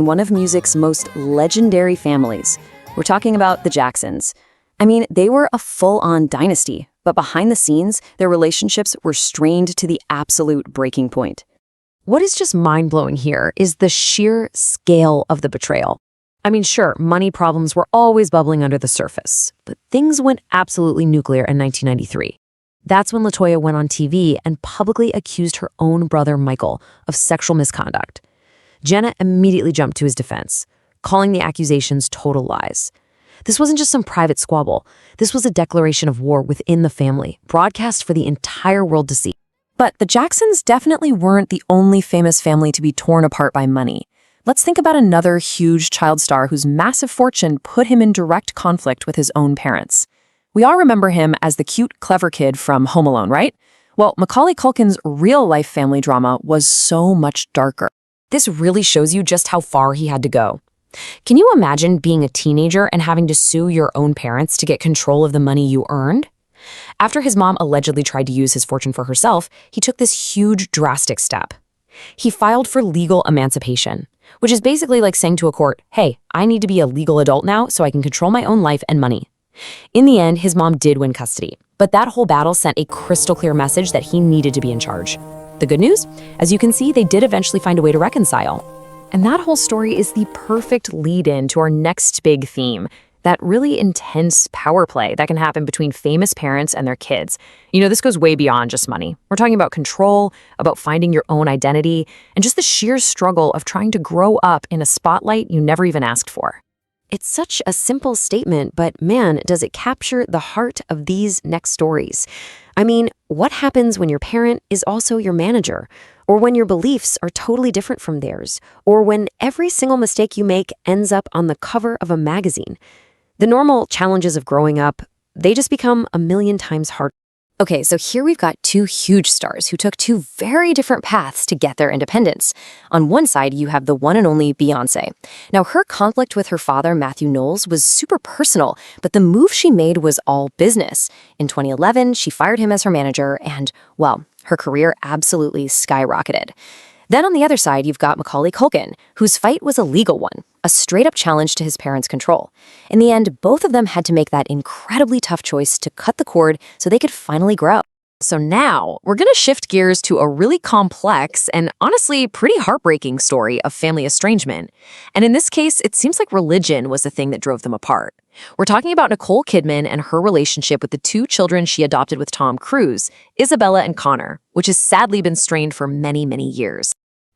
one of music's most legendary families. We're talking about the Jacksons. I mean, they were a full-on dynasty, but behind the scenes, their relationships were strained to the absolute breaking point. What is just mind-blowing here is the sheer scale of the betrayal. I mean, sure, money problems were always bubbling under the surface, but things went absolutely nuclear in 1993. That's when LaToya went on TV and publicly accused her own brother, Michael, of sexual misconduct. Jenna immediately jumped to his defense, calling the accusations total lies. This wasn't just some private squabble. This was a declaration of war within the family, broadcast for the entire world to see. But the Jacksons definitely weren't the only famous family to be torn apart by money. Let's think about another huge child star whose massive fortune put him in direct conflict with his own parents. We all remember him as the cute, clever kid from Home Alone, right? Well, Macaulay Culkin's real-life family drama was so much darker. This really shows you just how far he had to go. Can you imagine being a teenager and having to sue your own parents to get control of the money you earned? After his mom allegedly tried to use his fortune for herself, he took this huge, drastic step. He filed for legal emancipation, which is basically like saying to a court, hey, I need to be a legal adult now so I can control my own life and money. In the end, his mom did win custody, but that whole battle sent a crystal clear message that he needed to be in charge. The good news? As you can see, they did eventually find a way to reconcile. And that whole story is the perfect lead-in to our next big theme, that really intense power play that can happen between famous parents and their kids. You know, this goes way beyond just money. We're talking about control, about finding your own identity, and just the sheer struggle of trying to grow up in a spotlight you never even asked for. It's such a simple statement, but man, does it capture the heart of these next stories. I mean, what happens when your parent is also your manager? Or when your beliefs are totally different from theirs? Or when every single mistake you make ends up on the cover of a magazine? The normal challenges of growing up, they just become a million times harder. Okay, so here we've got two huge stars who took two very different paths to get their independence. On one side, you have the one and only Beyoncé. Now, her conflict with her father, Matthew Knowles, was super personal, but the move she made was all business. In 2011, she fired him as her manager, and, well, her career absolutely skyrocketed. Then on the other side, you've got Macaulay Culkin, whose fight was a legal one, a straight-up challenge to his parents' control. In the end, both of them had to make that incredibly tough choice to cut the cord so they could finally grow. So now, we're going to shift gears to a really complex and honestly pretty heartbreaking story of family estrangement. And in this case, it seems like religion was the thing that drove them apart. We're talking about Nicole Kidman and her relationship with the two children she adopted with Tom Cruise, Isabella and Connor, which has sadly been strained for many, many years.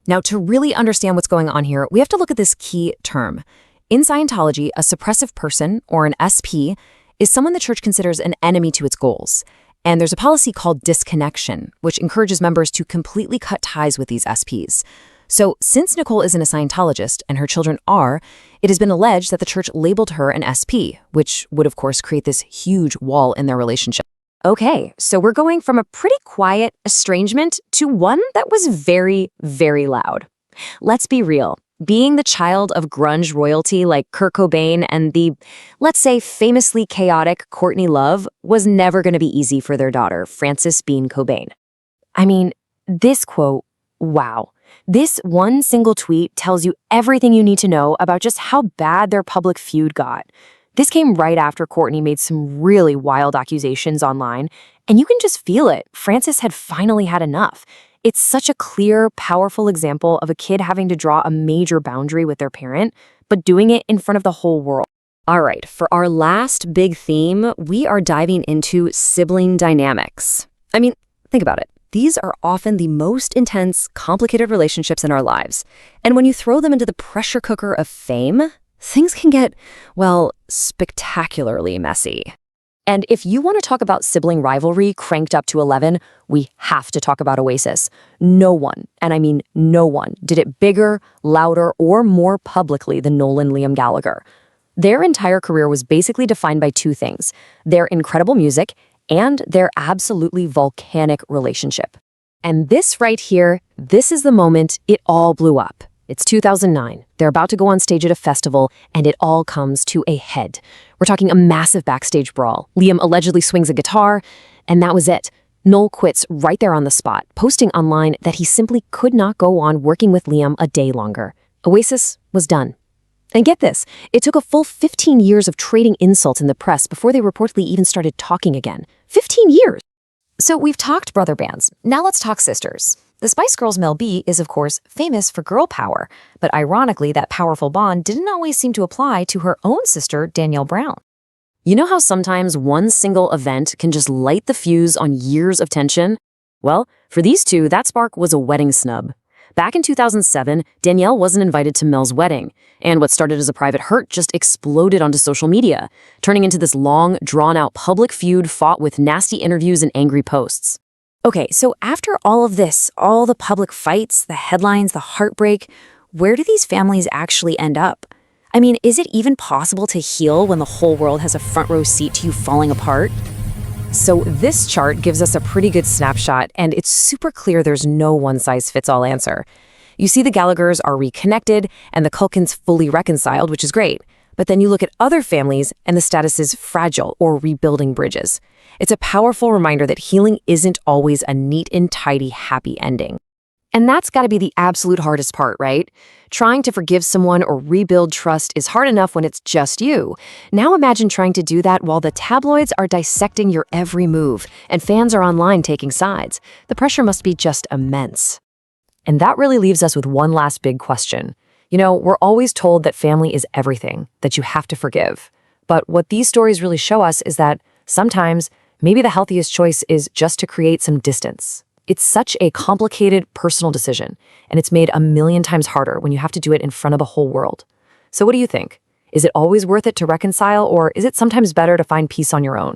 Now, to really understand what's going on here, we have to look at this key term. In Scientology, a suppressive person, or an SP, is someone the church considers an enemy to its goals. And there's a policy called disconnection, which encourages members to completely cut ties with these SPs. So since Nicole isn't a Scientologist and her children are, it has been alleged that the church labeled her an SP, which would of course create this huge wall in their relationship. Okay, so we're going from a pretty quiet estrangement to one that was very, very loud. Let's be real. Being the child of grunge royalty like Kurt Cobain and the, let's say, famously chaotic Courtney Love was never going to be easy for their daughter, Frances Bean Cobain. I mean, this quote, wow. This one single tweet tells you everything you need to know about just how bad their public feud got. This came right after Courtney made some really wild accusations online, and you can just feel it. Frances had finally had enough. It's such a clear, powerful example of a kid having to draw a major boundary with their parent, but doing it in front of the whole world. All right, for our last big theme, we are diving into sibling dynamics. I mean, think about it. These are often the most intense, complicated relationships in our lives. And when you throw them into the pressure cooker of fame, things can get, well, spectacularly messy. And if you want to talk about sibling rivalry cranked up to 11, we have to talk about Oasis. No one, and I mean no one, did it bigger, louder, or more publicly than Noel and Liam Gallagher. Their entire career was basically defined by two things: their incredible music and their absolutely volcanic relationship. And this right here, this is the moment it all blew up. It's 2009. They're about to go on stage at a festival, and it all comes to a head. We're talking a massive backstage brawl. Liam allegedly swings a guitar, and that was it. Noel quits right there on the spot, posting online that he simply could not go on working with Liam a day longer. Oasis was done. And get this, it took a full 15 years of trading insults in the press before they reportedly even started talking again. 15 years! So we've talked brother bands. Now let's talk sisters. The Spice Girls Mel B is, of course, famous for girl power, but ironically, that powerful bond didn't always seem to apply to her own sister, Danielle Brown. You know how sometimes one single event can just light the fuse on years of tension? Well, for these two, that spark was a wedding snub. Back in 2007, Danielle wasn't invited to Mel's wedding, and what started as a private hurt just exploded onto social media, turning into this long, drawn-out public feud fought with nasty interviews and angry posts. Okay, so after all of this, all the public fights, the headlines, the heartbreak, where do these families actually end up? I mean, is it even possible to heal when the whole world has a front row seat to you falling apart? So this chart gives us a pretty good snapshot, and it's super clear there's no one-size-fits-all answer. You see the Gallaghers are reconnected, and the Culkins fully reconciled, which is great. But then you look at other families, and the status is fragile or rebuilding bridges. It's a powerful reminder that healing isn't always a neat and tidy, happy ending. And that's got to be the absolute hardest part, right? Trying to forgive someone or rebuild trust is hard enough when it's just you. Now imagine trying to do that while the tabloids are dissecting your every move and fans are online taking sides. The pressure must be just immense. And that really leaves us with one last big question. You know, we're always told that family is everything, that you have to forgive. But what these stories really show us is that sometimes maybe the healthiest choice is just to create some distance. It's such a complicated personal decision, and it's made a million times harder when you have to do it in front of the whole world. So what do you think? Is it always worth it to reconcile, or is it sometimes better to find peace on your own?